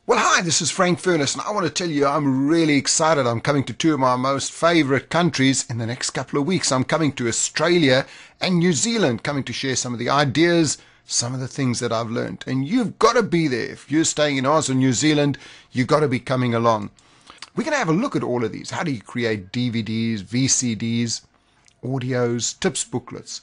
Well, hi, this is Frank Furness, and I want to tell you I'm really excited. I'm coming to two of my most favorite countries in the next couple of weeks. I'm coming to Australia and New Zealand, coming to share some of the ideas, some of the things that I've learned. And you've got to be there. If you're staying in Oz or New Zealand, you've got to be coming along. We're going to have a look at all of these. How do you create DVDs, VCDs, audios, tips booklets?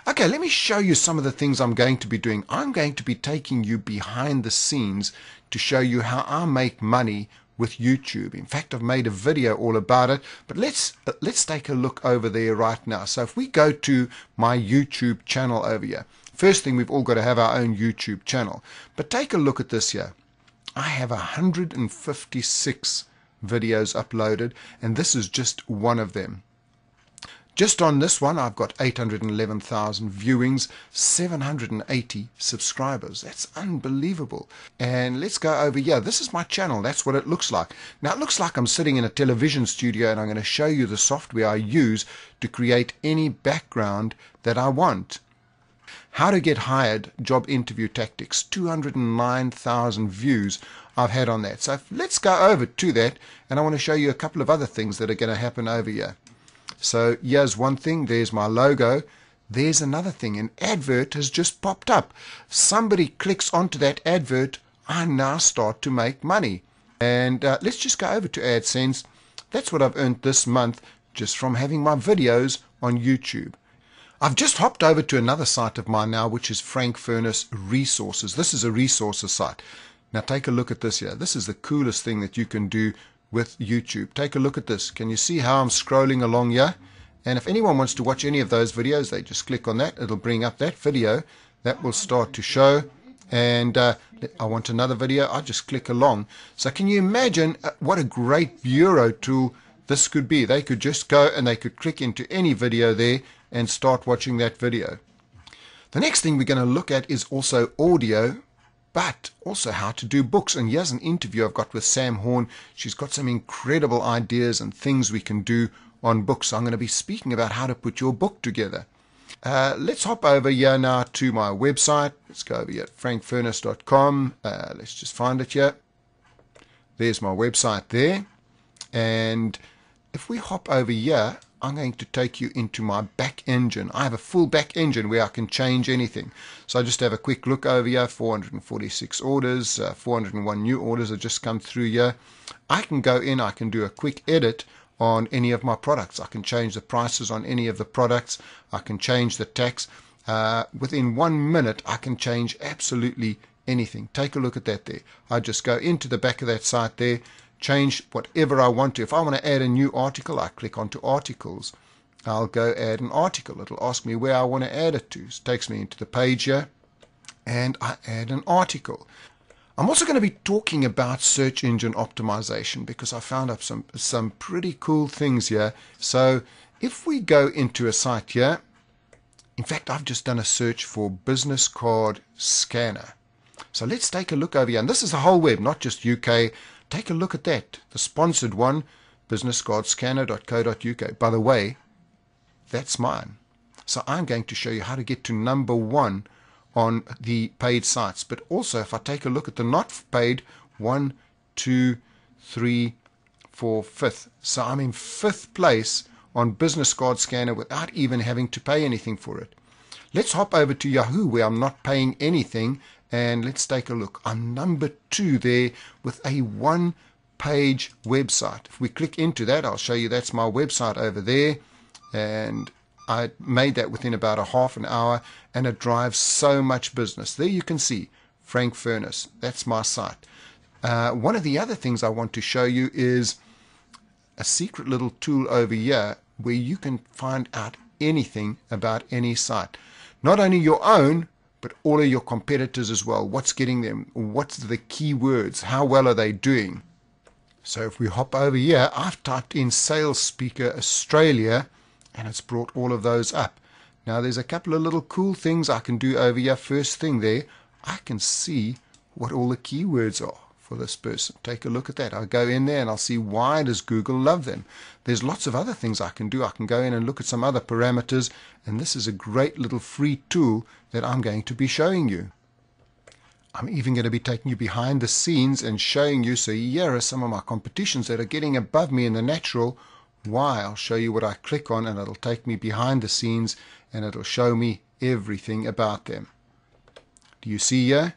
Okay, let me show you some of the things I'm going to be doing. I'm going to be taking you behind the scenes to show you how I make money with YouTube. In fact, I've made a video all about it, but let's take a look over there right now. So if we go to my YouTube channel over here, first thing, we've all got to have our own YouTube channel. But take a look at this here. I have 156 videos uploaded, and this is just one of them. Just on this one, I've got 811,000 viewings, 780 subscribers. That's unbelievable. And let's go over here. This is my channel. That's what it looks like. Now, it looks like I'm sitting in a television studio, and I'm going to show you the software I use to create any background that I want. How to get hired, job interview tactics, 209,000 views I've had on that. So let's go over to that, and I want to show you a couple of other things that are going to happen over here. So here's one thing, there's my logo. There's another thing, an advert has just popped up. Somebody clicks onto that advert, I now start to make money. And let's just go over to AdSense. That's what I've earned this month just from having my videos on YouTube. I've just hopped over to another site of mine now, which is Frank Furness Resources. This is a resources site. Now take a look at this here. This is the coolest thing that you can do with YouTube. Take a look at this. Can you see how I'm scrolling along here? And if anyone wants to watch any of those videos, they just click on that. It'll bring up that video. That will start to show. And I want another video. I just click along. So can you imagine what a great bureau tool this could be? They could just go and they could click into any video there and start watching that video. The next thing we're going to look at is also audio, but also how to do books. And here's an interview I've got with Sam Horn. She's got some incredible ideas and things we can do on books. So I'm going to be speaking about how to put your book together. Let's hop over here now to my website. Let's go over here at frankfurness.com. Let's just find it here. There's my website there. And if we hop over here, I'm going to take you into my back engine. I have a full back engine where I can change anything. So I just have a quick look over here, 446 orders, 401 new orders have just come through here. I can go in, I can do a quick edit on any of my products. I can change the prices on any of the products. I can change the tax. Within 1 minute, I can change absolutely anything. Take a look at that there. I just go into the back of that site there, change whatever I want to. If I want to add a new article, I click onto articles. I'll go add an article. It'll ask me where I want to add it to. It takes me into the page here, and I add an article. I'm also going to be talking about search engine optimization because I found up some pretty cool things here. So if we go into a site here, in fact, I've just done a search for business card scanner. So let's take a look over here. And this is the whole web, not just UK. Take a look at that. The sponsored one, businesscardscanner.co.uk. By the way, that's mine. So I'm going to show you how to get to #1 on the paid sites. But also, if I take a look at the not paid, 1, 2, 3, 4, 5th. So I'm in 5th place on Business Card Scanner without even having to pay anything for it. Let's hop over to Yahoo where I'm not paying anything. And let's take a look. I'm #2 there with a 1-page website. If we click into that, I'll show you that's my website over there. And I made that within about a half an hour, and it drives so much business. There you can see Frank Furness. That's my site. One of the other things I want to show you is a secret little tool over here where you can find out anything about any site. Not only your own, but all of your competitors as well. What's getting them? What's the keywords? How well are they doing? So if we hop over here, I've typed in Sales Speaker Australia, and it's brought all of those up. Now there's a couple of little cool things I can do over here. First thing there, I can see what all the keywords are for this person. Take a look at that. I'll go in there and I'll see why does Google love them. There's lots of other things I can do. I can go in and look at some other parameters, and this is a great little free tool that I'm going to be showing you. I'm even going to be taking you behind the scenes and showing you. So here are some of my competitions that are getting above me in the natural. Why? I'll show you what I click on, and it'll take me behind the scenes and it'll show me everything about them. Do you see here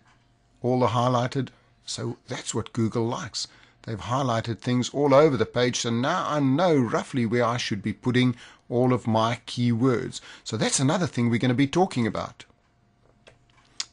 all the highlighted? So that's what Google likes. They've highlighted things all over the page, so now I know roughly where I should be putting all of my keywords. So that's another thing we're going to be talking about.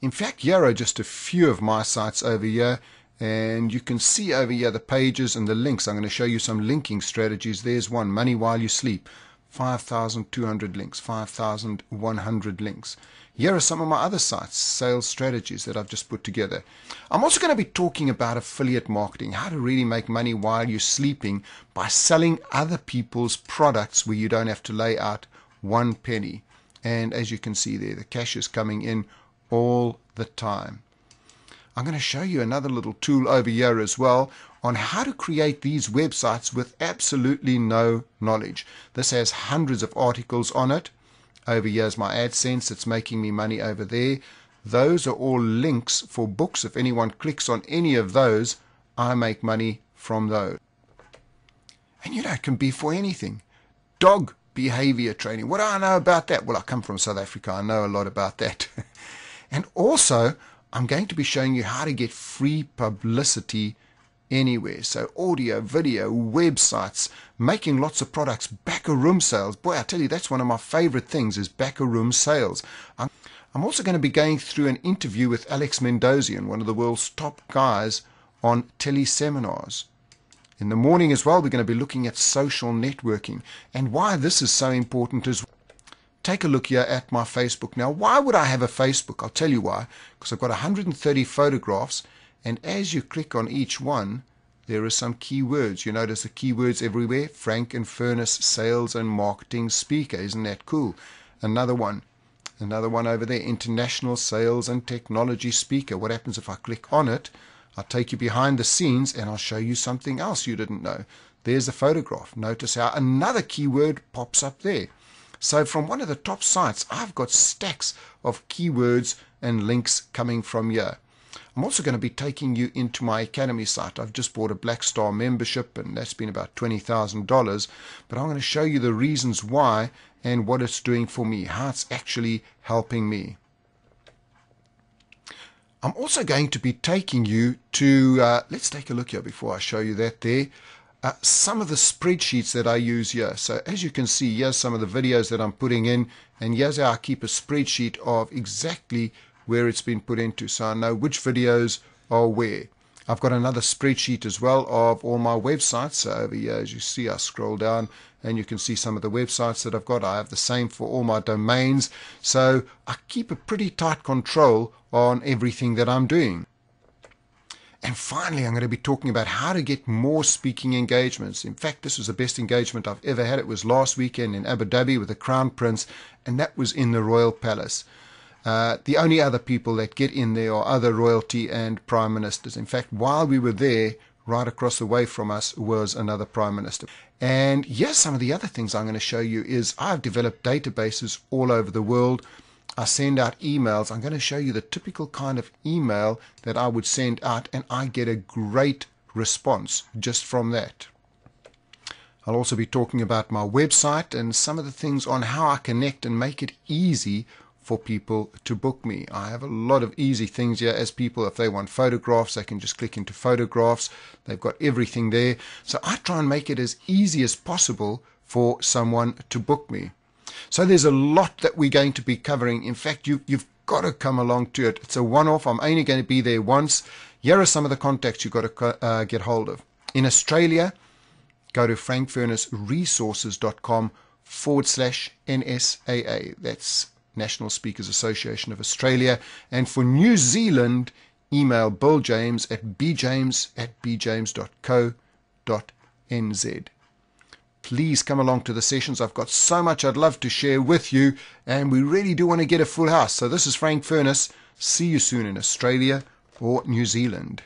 In fact, here are just a few of my sites over here, and you can see over here the pages and the links. I'm going to show you some linking strategies. There's one, Money While You Sleep, 5,200 links, 5,100 links. Here are some of my other sites, sales strategies that I've just put together. I'm also going to be talking about affiliate marketing, how to really make money while you're sleeping by selling other people's products where you don't have to lay out one penny. And as you can see there, the cash is coming in all the time. I'm going to show you another little tool over here as well on how to create these websites with absolutely no knowledge. This has hundreds of articles on it. Over here is my AdSense. It's making me money over there. Those are all links for books. If anyone clicks on any of those, I make money from those. And you know, it can be for anything. Dog behavior training. What do I know about that? Well, I come from South Africa. I know a lot about that. And also, I'm going to be showing you how to get free publicity anywhere. So audio, video, websites, making lots of products, back-a-room sales. Boy, I tell you, that's one of my favorite things is back-a-room sales. I'm also going to be going through an interview with Alex Mendozian, one of the world's top guys on teleseminars. In the morning as well, we're going to be looking at social networking and why this is so important as well. Take a look here at my Facebook. Now, why would I have a Facebook? I'll tell you why. Because I've got 130 photographs, and as you click on each one, there are some keywords. You notice the keywords everywhere. Frank and Furness, sales and marketing speaker. Isn't that cool? Another one over there, international sales and technology speaker. What happens if I click on it? I'll take you behind the scenes and I'll show you something else you didn't know. There's a photograph. Notice how another keyword pops up there. So from one of the top sites, I've got stacks of keywords and links coming from here. I'm also going to be taking you into my Academy site. I've just bought a Black Star membership, and that's been about $20,000. But I'm going to show you the reasons why and what it's doing for me, how it's actually helping me. I'm also going to be taking you to, let's take a look here before I show you that there. Some of the spreadsheets that I use here. So as you can see, here's some of the videos that I'm putting in, and here's how I keep a spreadsheet of exactly where it's been put into, so I know which videos are where. I've got another spreadsheet as well of all my websites. So over here, as you see, I scroll down and you can see some of the websites that I've got. I have the same for all my domains. So I keep a pretty tight control on everything that I'm doing. And finally, I'm going to be talking about how to get more speaking engagements. In fact, this was the best engagement I've ever had. It was last weekend in Abu Dhabi with the Crown Prince, and that was in the Royal Palace. The only other people that get in there are other royalty and prime ministers. In fact, while we were there, right across the way from us was another prime minister. And here's some of the other things I'm going to show you is I've developed databases all over the world. I send out emails. I'm going to show you the typical kind of email that I would send out, and I get a great response just from that. I'll also be talking about my website and some of the things on how I connect and make it easy for people to book me. I have a lot of easy things here as people, if they want photographs, they can just click into photographs. They've got everything there. So I try and make it as easy as possible for someone to book me. So there's a lot that we're going to be covering. In fact, you've got to come along to it. It's a one-off. I'm only going to be there once. Here are some of the contacts you've got to get hold of. In Australia, go to frankfurnessresources.com/NSAA. That's National Speakers Association of Australia. And for New Zealand, email billjames@bjames.co.nz. Please come along to the sessions. I've got so much I'd love to share with you, and we really do want to get a full house. So this is Frank Furness. See you soon in Australia or New Zealand.